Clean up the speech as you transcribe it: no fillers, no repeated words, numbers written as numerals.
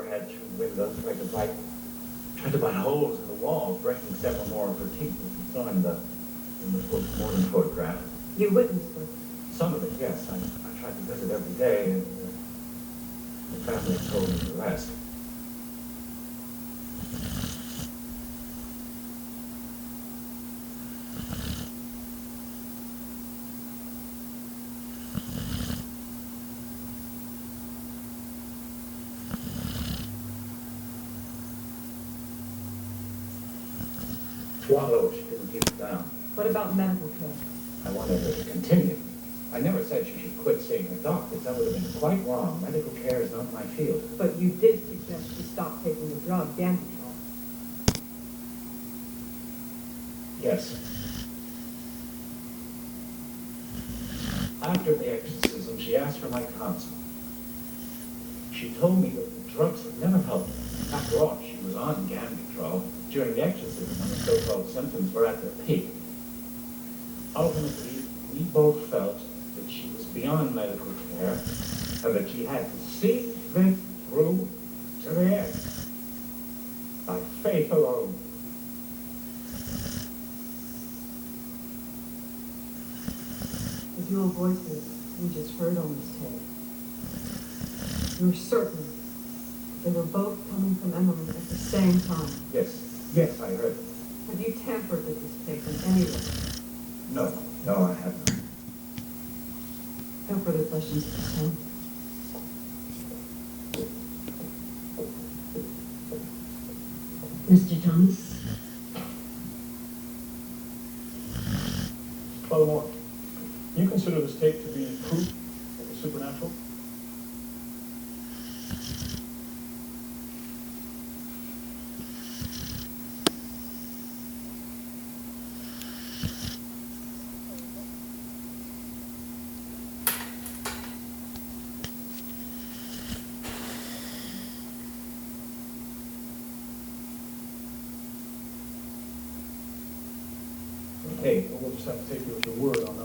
had 2 windows, tried to bite holes in the walls, breaking several more of her teeth, as you saw in the morning photograph. You witnessed it. Some of it, yes. I tried to visit every day, and the family told me the rest. Swallow, she couldn't keep it down. What about medical care? I wanted her to continue. I never said she should quit seeing the doctors. That would have been quite wrong. Medical care is not my field. But you did suggest she stop taking the drug, Ganditrol. Yes. After the exorcism, she asked for my counsel. She told me that the drugs had never helped her. After all, she was on Ganditrol during the exorcism when the so-called symptoms were at their peak. Ultimately, we both felt that she was beyond medical care and that she had to see this through to the end. By faith alone. The dual voices we just heard on this tape. You were certain they were both coming from Emily at the same time. Yes, yes, I heard it. Have you tampered with this tape in any way? No, I haven't. No further questions at this time. Mr. Thomas? Father Moore, do you consider this tape to be proof of the supernatural? Hey, We'll just have to take you at your word on those.